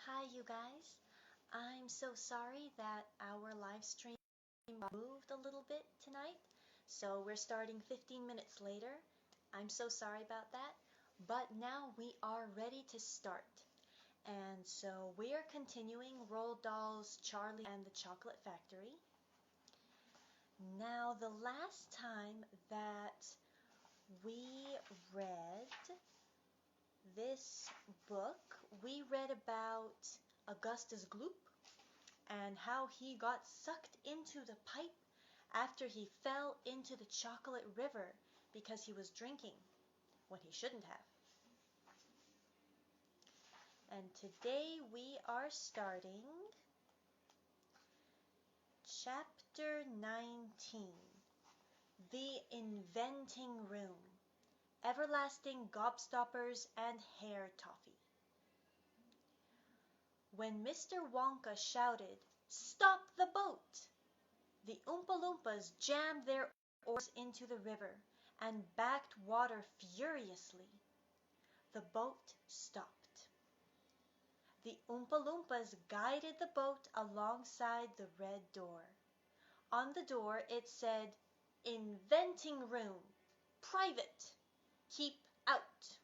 Hi, you guys. I'm so sorry that our live stream moved a little bit tonight, so we're starting 15 minutes later. I'm so sorry about that, but now we are ready to start. And so we are continuing Roald Dahl's Charlie and the Chocolate Factory. Now, the last time that we read this book, we read about Augustus Gloop and how he got sucked into the pipe after he fell into the chocolate river because he was drinking when he shouldn't have. And today we are starting Chapter 19, The Inventing Room, Everlasting Gobstoppers and Hair Toffee. When Mr. Wonka shouted, "Stop the boat!" the Oompa Loompas jammed their oars into the river and backed water furiously. The boat stopped. The Oompa Loompas guided the boat alongside the red door. On the door it said, "Inventing Room. Private. Keep out."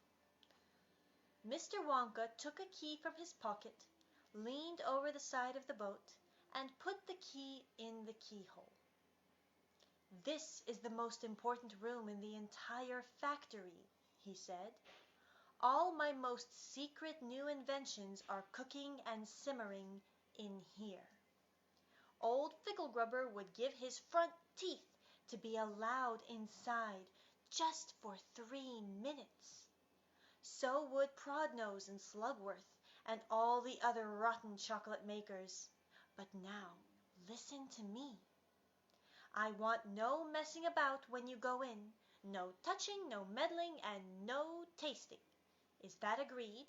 Mr. Wonka took a key from his pocket, leaned over the side of the boat, and put the key in the keyhole. "This is the most important room in the entire factory," he said. "All my most secret new inventions are cooking and simmering in here." Old Ficklegrubber would give his front teeth to be allowed inside just for 3 minutes. So would Prodnose and Slugworth and all the other rotten chocolate makers. But now, listen to me. I want no messing about when you go in, no touching, no meddling, and no tasting. Is that agreed?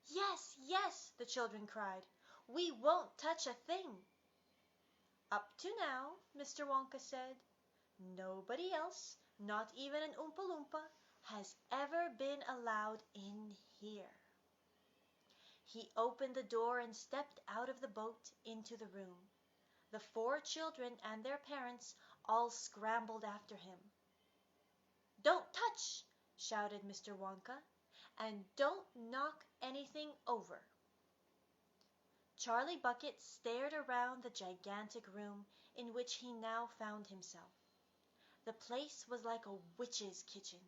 "Yes, yes," the children cried. "We won't touch a thing." "Up to now," Mr. Wonka said, "nobody else, not even an Oompa Loompa, has ever been allowed in here." He opened the door and stepped out of the boat into the room. The 4 children and their parents all scrambled after him. "Don't touch!" shouted Mr. Wonka, "and don't knock anything over." Charlie Bucket stared around the gigantic room in which he now found himself. The place was like a witch's kitchen.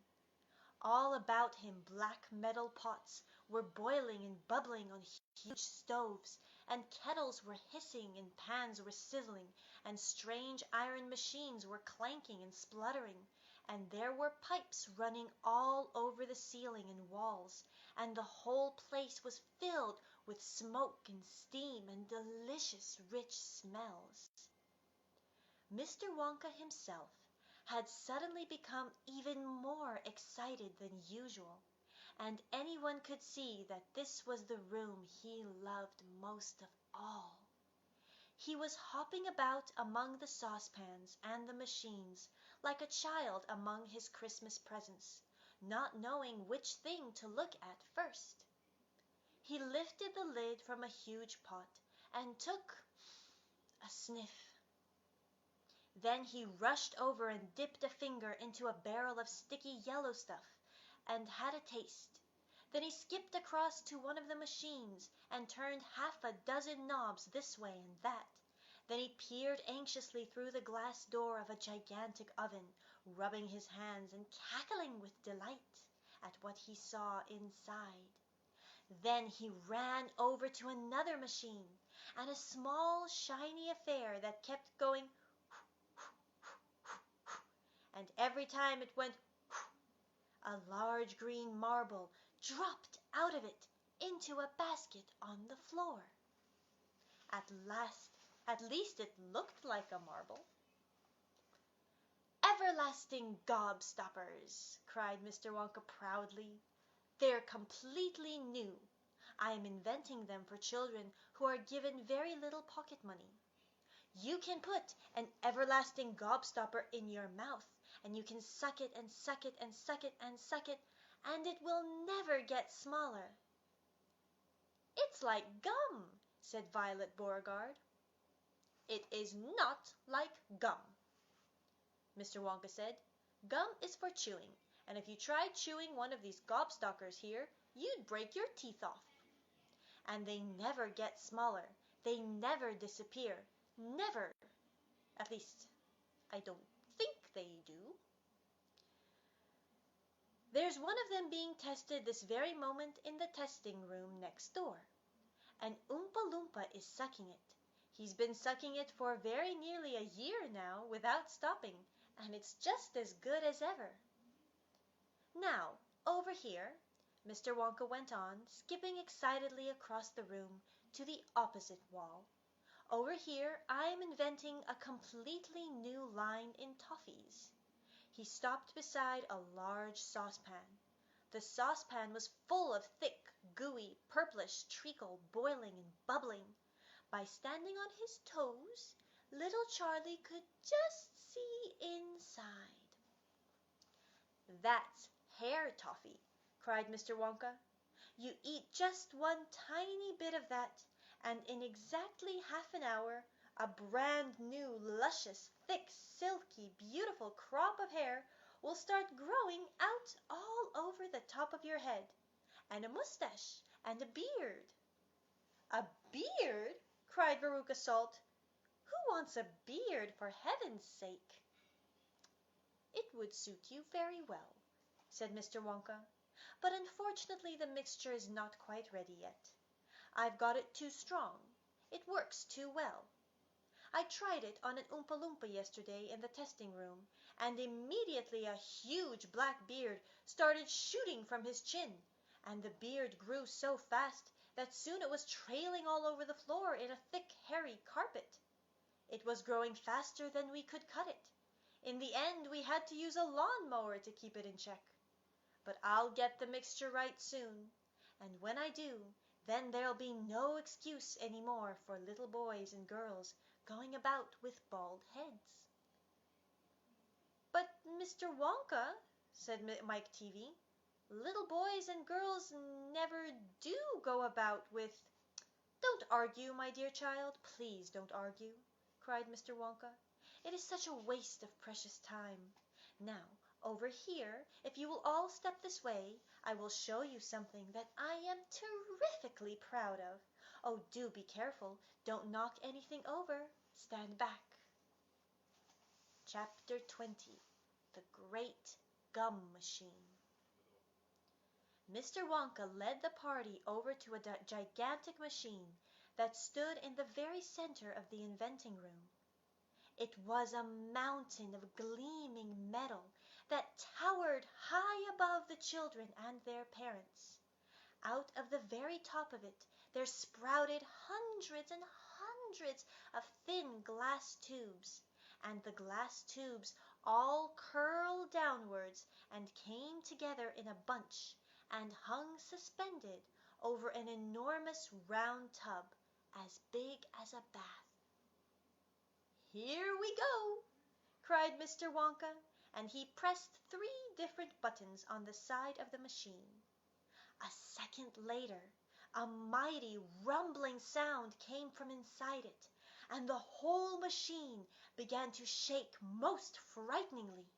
All about him black metal pots were boiling and bubbling on huge stoves, and kettles were hissing and pans were sizzling, and strange iron machines were clanking and spluttering, and there were pipes running all over the ceiling and walls, and the whole place was filled with smoke and steam and delicious rich smells. Mr. Wonka himself had suddenly become even more excited than usual, and anyone could see that this was the room he loved most of all. He was hopping about among the saucepans and the machines like a child among his Christmas presents, not knowing which thing to look at first. He lifted the lid from a huge pot and took a sniff. Then he rushed over and dipped a finger into a barrel of sticky yellow stuff and had a taste. Then he skipped across to one of the machines and turned half a dozen knobs this way and that. Then he peered anxiously through the glass door of a gigantic oven, rubbing his hands and cackling with delight at what he saw inside. Then he ran over to another machine, and a small shiny affair that kept going, and every time it went, a large green marble dropped out of it into a basket on the floor. At least it looked like a marble. "Everlasting Gobstoppers!" cried Mr. Wonka proudly. "They're completely new. I am inventing them for children who are given very little pocket money. You can put an everlasting gobstopper in your mouth, and you can suck it and suck it and suck it and suck it, and it will never get smaller." "It's like gum," said Violet Beauregard. "It is not like gum," Mr. Wonka said. "Gum is for chewing, and if you tried chewing one of these gobstoppers here, you'd break your teeth off. And they never get smaller. They never disappear. Never. At least, I don't think they do. There's one of them being tested this very moment in the testing room next door. An Oompa Loompa is sucking it. He's been sucking it for very nearly a year now without stopping, and it's just as good as ever. Now, over here," Mr. Wonka went on, skipping excitedly across the room to the opposite wall, "over here I am inventing a completely new line in toffees." He stopped beside a large saucepan. The saucepan was full of thick, gooey, purplish treacle, boiling and bubbling. By standing on his toes, little Charlie could just see inside. "That's hair toffee," cried Mr. Wonka. "You eat just one tiny bit of that, and in exactly half an hour a brand new, luscious, thick, silky, beautiful crop of hair will start growing out all over the top of your head, and a mustache and a beard." "A beard?" cried Veruca Salt. "Who wants a beard, for heaven's sake?" "It would suit you very well," said Mr. Wonka, "but unfortunately the mixture is not quite ready yet. I've got it too strong. It works too well. I tried it on an Oompa Loompa yesterday in the testing room, and immediately a huge black beard started shooting from his chin, and the beard grew so fast that soon it was trailing all over the floor in a thick, hairy carpet. It was growing faster than we could cut it. In the end we had to use a lawn mower to keep it in check. But I'll get the mixture right soon, and when I do, then there'll be no excuse any more for little boys and girls going about with bald heads." "But, Mr. Wonka," said Mike Teavee, "little boys and girls never do go about with—" "Don't argue, my dear child, please don't argue," cried Mr. Wonka. "It is such a waste of precious time. Now, over here, if you will all step this way, I will show you something that I am terrifically proud of. Oh, do be careful. Don't knock anything over. Stand back." Chapter 20. The Great Gum Machine. Mr. Wonka led the party over to a gigantic machine that stood in the very center of the inventing room. It was a mountain of gleaming metal that towered high above the children and their parents. Out of the very top of it there sprouted hundreds and hundreds of thin glass tubes, and the glass tubes all curled downwards and came together in a bunch and hung suspended over an enormous round tub as big as a bath. "Here we go!" cried Mr. Wonka, and he pressed 3 different buttons on the side of the machine. A second later, a mighty rumbling sound came from inside it, and the whole machine began to shake most frighteningly,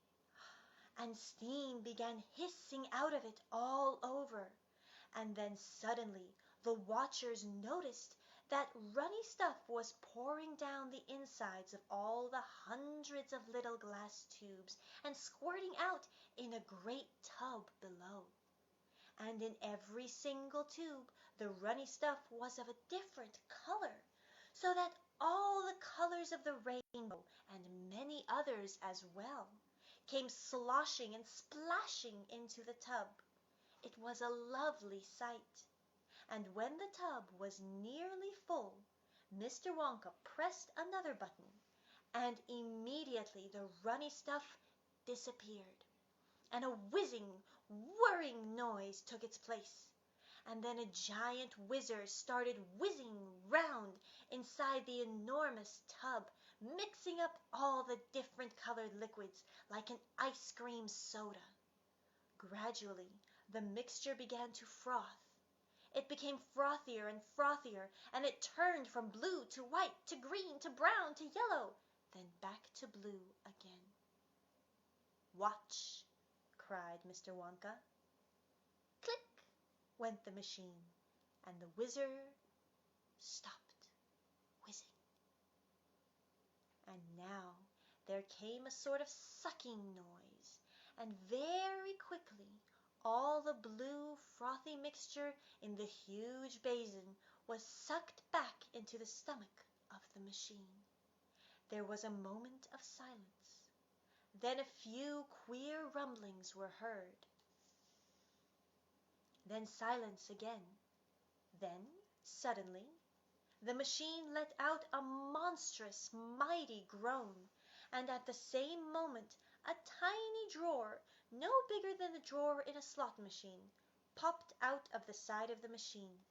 and steam began hissing out of it all over, and then suddenly the watchers noticed that runny stuff was pouring down the insides of all the hundreds of little glass tubes and squirting out in a great tub below. And in every single tube the runny stuff was of a different color, so that all the colors of the rainbow, and many others as well, came sloshing and splashing into the tub. It was a lovely sight. And when the tub was nearly full, Mr. Wonka pressed another button, and immediately the runny stuff disappeared, and a whizzing, whirring noise took its place, and then a giant whizzer started whizzing round inside the enormous tub, mixing up all the different colored liquids like an ice cream soda. Gradually the mixture began to froth. It became frothier and frothier, and it turned from blue to white to green to brown to yellow, then back to blue again. "Watch!" cried Mr. Wonka. Click went the machine, and the whizzer stopped whizzing. And now there came a sort of sucking noise, and very quickly all the blue frothy mixture in the huge basin was sucked back into the stomach of the machine. There was a moment of silence. Then a few queer rumblings were heard. Then silence again. Then, suddenly, the machine let out a monstrous, mighty groan, and at the same moment a tiny drawer, no bigger than the drawer in a slot machine, popped out of the side of the machine,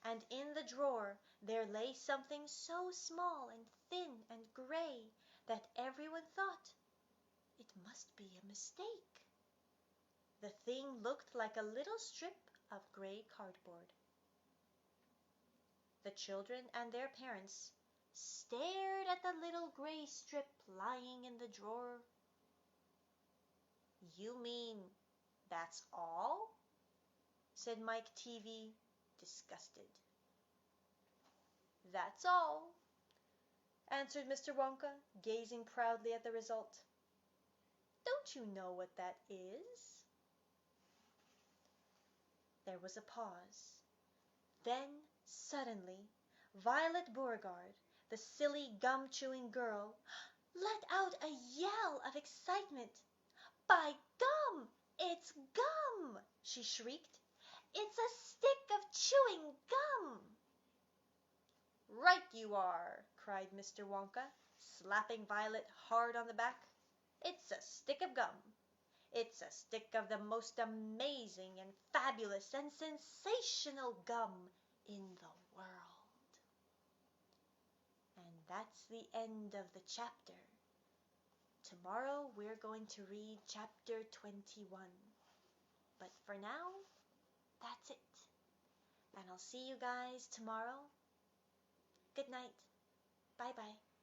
and in the drawer there lay something so small and thin and gray that everyone thought it must be a mistake. The thing looked like a little strip of gray cardboard. The children and their parents stared at the little gray strip lying in the drawer. "You mean that's all?" said Mike TV, disgusted. "That's all," answered Mr. Wonka, gazing proudly at the result. "Don't you know what that is?" There was a pause. Then, suddenly, Violet Beauregarde, the silly gum-chewing girl, let out a yell of excitement. "By gum! It's gum!" she shrieked. "It's a stick of chewing gum!" "Right you are!" cried Mr. Wonka, slapping Violet hard on the back. "It's a stick of gum. It's a stick of the most amazing and fabulous and sensational gum in the world." And that's the end of the chapter. Tomorrow we're going to read chapter 21. But for now, that's it. And I'll see you guys tomorrow. Good night. Bye-bye.